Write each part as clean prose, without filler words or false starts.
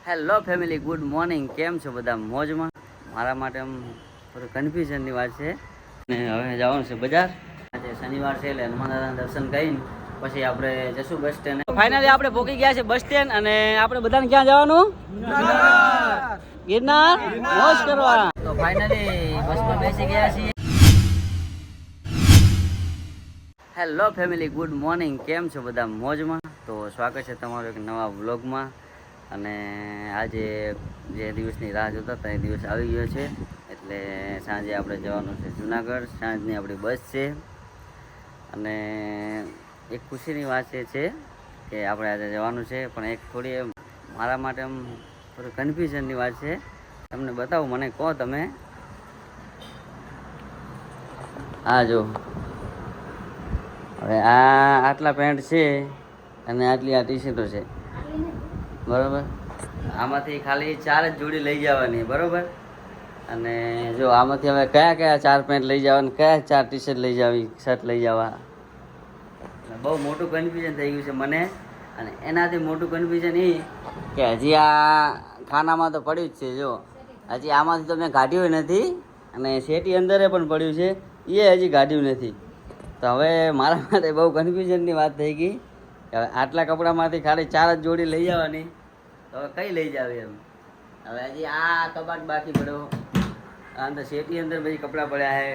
Hello family, good morning. કેમ છો બધા? મોજમાં? મારા માટે આમ થોડું કન્ફ્યુઝનની વાત છે ને હવે જવાનું છે બજાર. આજે શનિવાર છે એટલે હનુમાન દાદાના દર્શન કરીને પછી આપણે જશું બસ સ્ટેન્ડ. ફાઇનલી આપણે પહોંચી ગયા છે બસ સ્ટેન્ડ અને આપણે બધાને ક્યાં જવાનું? ગિરનાર મોજ કરવા. તો ફાઇનલી બસમાં બેસી ગયા છીએ. Hello family, good morning. કેમ છો બધા? મોજમાં? તો સ્વાગત છે તમારું એક નવા વ્લોગમાં. અને આજે જે દિવસની રાહ જોતા હતા એ દિવસ આવી ગયો છે એટલે સાંજે આપણે જવાનું છે જુનાગઢ. સાંજની આપણી બસ છે અને એક ખુશીની વાત એ છે કે આપણે આજે જવાનું છે, પણ એક થોડી મારા માટે આમ થોડી કન્ફ્યુઝનની વાત છે. તમને બતાવું, મને કહો તમે. હા જો, હવે આટલા પેન્ટ છે અને આટલી આ ટી શર્ટો છે, બરાબર. આમાંથી ખાલી 4 જ જોડી લઈ જવાની, બરાબર. અને જો આમાંથી હવે કયા કયા 4 પેન્ટ લઈ જવાના, કયા 4 ટી શર્ટ લઈ જવી, શર્ટ લઈ જવા, બહુ મોટું કન્ફ્યુઝન થઈ ગયું છે મને. અને એનાથી મોટું કન્ફ્યુઝન એ કે હજી આ ખાનામાં તો પડ્યું જ છે. જો હજી આમાંથી તો મેં કાઢ્યું નથી અને શેટી અંદરે પણ પડ્યું છે, એ હજી કાઢ્યું નથી. તો હવે મારા માટે બહુ કન્ફ્યુઝનની વાત થઈ ગઈ. હવે આટલા કપડામાંથી ખાલી 4 જ જોડી લઈ જવાની, તો હવે કઈ લઈ જાવી એમ. હવે હજી આ કબાટ બાકી પડ્યો, અંદર શેટી અંદર બધી કપડાં પડ્યા છે,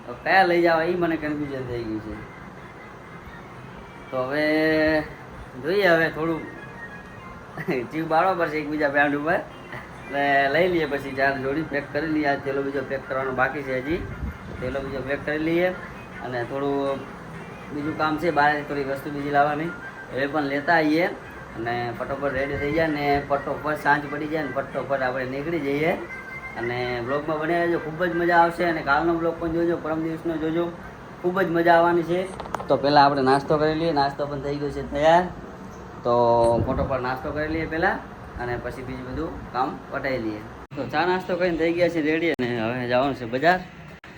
તો કયા લઈ જવા એ મને કન્ફ્યુઝન થઈ ગયું છે. તો હવે જોઈએ, હવે થોડું જીવ બાળવો પડશે એકબીજા પેન્ટ ઉપર. એટલે લઈ લઈએ પછી 4 જોડી પેક કરી લઈએ. આ તેલો બીજો પેક કરવાનો બાકી છે, હજી તેલો બીજો પેક કરી લઈએ. અને થોડું બીજું કામ છે, બહાર થોડી વસ્તુ બીજી લાવવાની, એ પણ લેતા આવીએ. અને ફટોફટ રેડી થઈ જાય ને ફટોફટ સાંજ પડી જાય ને ફટોફટ આપણે નીકળી જઈએ. અને બ્લોગમાં બને રહેજો, ખૂબ જ મજા આવશે. અને કાલનો બ્લોગ પણ જોજો, પરમ દિવસનો જોજો, ખૂબ જ મજા આવવાની છે. તો પહેલાં આપણે નાસ્તો કરી લઈએ. નાસ્તો પણ થઈ ગયો છે તૈયાર, તો ફટોફટ નાસ્તો કરી લઈએ પહેલાં અને પછી બીજું બધું કામ પટાવી લઈએ. તો ચા નાસ્તો કરીને થઈ ગયા છે રેડી અને હવે જવાનું છે બજાર.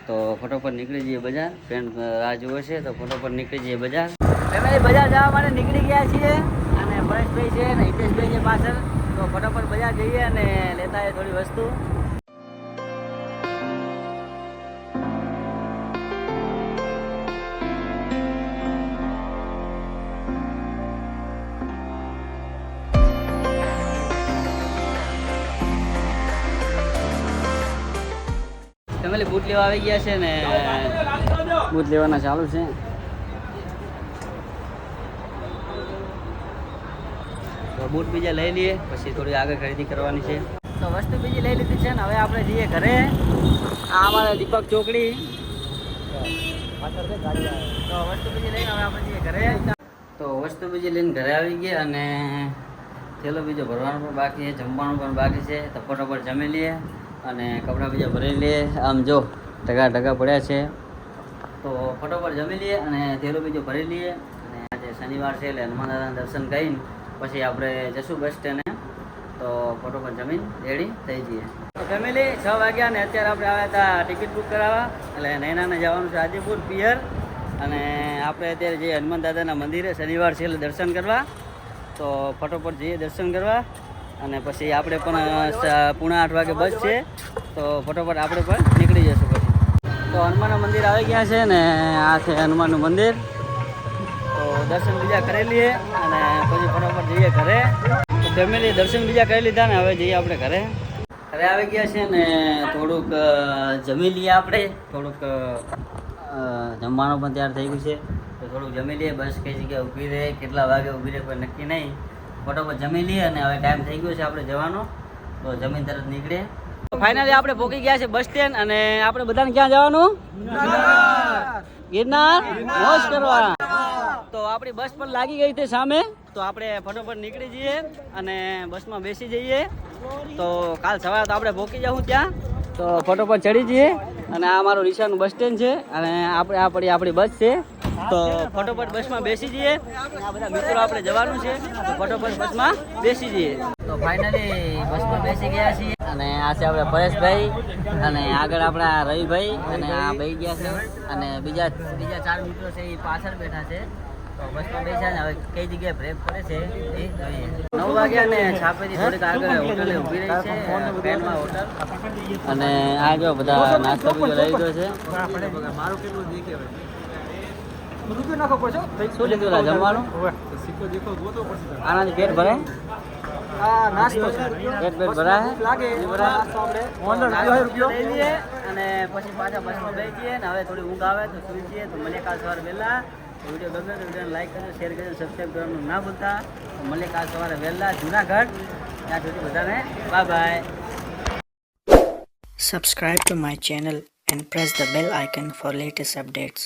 તો ફટોફટ નીકળી જઈએ બજાર. ફ્રેન્ડ રાહ જુએ છે તો ફટોફટ નીકળી જઈએ બજાર. ફેમિલી બજાર જવા માટે નીકળી ગયા છીએ અને પરેશભાઈ છે ને હિતેશભાઈ છે પાછળ. તો ફટોફટ બજાર જઈએ અને લેતા આવીએ થોડી વસ્તુ. ફેમિલી બૂટ લેવા આવી ગયા છે ને બૂટ લેવાના ચાલુ છે. તો બૂટ બીજા લઈ લઈએ, પછી થોડી આગળ ખરીદી કરવાની છે. તો વસ્તુ બીજી લઈ લીધી છે ને હવે આપણે જઈએ ઘરે. આ અમારે દીપક ચોકડી. તો વસ્તુ બીજી લઈને હવે આપણે જઈએ ઘરે. તો વસ્તુ બીજી લઈને ઘરે આવી ગયા અને થેલો બીજો ભરવાનો પણ બાકી છે, જમવાનું પણ બાકી છે. તો ફટોફટ જમી લઈએ અને કપડાં બીજા ભરી લઈએ. આમ જો ઢગા ઢગા પડ્યા છે, તો ફટોફટ જમી લઈએ અને થેલો બીજો ભરી લઈએ. અને આજે શનિવાર છે એટલે હનુમાન દાદાના દર્શન કરીને પછી આપણે જશું બસ સ્ટેન્ડે. તો ફટોફટ જમીન રેડી થઈ જઈએ. તો ફેમિલી 6 વાગ્યા ને અત્યારે આપણે આવ્યા હતા ટિકિટ બુક કરાવવા. એટલે નૈનાને જવાનું છે આદિપુર પિયર. અને આપણે અત્યારે જઈએ હનુમાન દાદાના મંદિરે, શનિવાર છે એટલે દર્શન કરવા. તો ફટોફટ જઈએ દર્શન કરવા અને પછી આપણે પણ 7:30 વાગે બસ છે, તો ફટોફટ આપણે પણ નીકળી જશું પછી. તો હનુમાનનું મંદિર આવી ગયા છે ને આ છે હનુમાનનું મંદિર. તો દર્શન બીજા કરી લઈએ અને પછી ફટોફટ જઈએ ઘરે. તો ફેમિલી દર્શન બીજા કરી લીધા ને હવે જઈએ આપણે ઘરે. ઘરે આવી ગયા છે ને થોડુંક જમી લઈએ આપણે. થોડુંક જમવાનું પણ તૈયાર થઈ ગયું છે, તો થોડુંક જમી લઈએ. બસ કઈ જગ્યાએ ઊભી રહે, કેટલા વાગે ઊભી રહે કોઈ નક્કી નહીં. ફટોફટ જમી લઈએ અને હવે ટાઈમ થઈ ગયો છે આપણે જવાનો, તો જમીન તરત નીકળીએ. તો ફાઇનલી આપણે પહોંચી ગયા છે બસ સ્ટેન્ડ અને આપણે બધાને ક્યાં જવાનું? ગિરનાર મોજ કરવા. તો આપણી બસ પણ લાગી ગઈ છે સામે, તો આપણે ફટોફટ નીકળી જઈએ અને બસમાં બેસી જઈએ. તો કાલ સવારે તો આપણે પહોંચી જવું ત્યાં, તો ફટોફટ ચડી જઈએ. અને આ અમારું રિક્ષાનું બસ સ્ટેન્ડ છે અને આપણી બસ છે, તો ફટોફટ બસમાં બેસી જઈએ. આ બધા મિત્રો આપણે જવાનું છે, તો ફટોફટ બસમાં બેસી જઈએ. તો ફાઇનલી બસમાં બેસી ગયા છીએ અને આ છે આપણે પરેશભાઈ અને આગળ આપણા રવિભાઈ અને આ બેસી ગયા છે અને બીજા 4 મિત્રો છે એ પાછળ બેઠા છે. તો બસમાં બેસ્યા ને હવે કઈ જગ્યાએ બ્રેક પડે છે એ જોઈએ. 9 વાગ્યા ને છાપેથી થોડીક આગળ હોટલે ઊભી રહી છે, ટ્રેનમાં હોટલ. અને આ જો બધા નાસ્તો બીજો લઈ ગયો છે. મારું કેટલું દેખે શું લીધું લા જમવાનું? આનાથી પેટ ભરાય? પેટ ભરાય લાગે લઈ લઈએ અને પછી પાછા બસમાં બેસીએ ને હવે થોડી ઊંઘ આવે તો સુઈ જઈએ. તો મળીએ કાલ સવારે વહેલા. વિડીયો ગમે તો વિડીયોને લાઈક કરજો, શેર કરજો, સબસ્ક્રાઈબ કરવાનું ના ભૂલતા. મળીએ કાલ સવારે વહેલા જુનાગઢ. ત્યાં સુધી બધાને bye bye. Subscribe to my channel and press the bell icon for latest updates.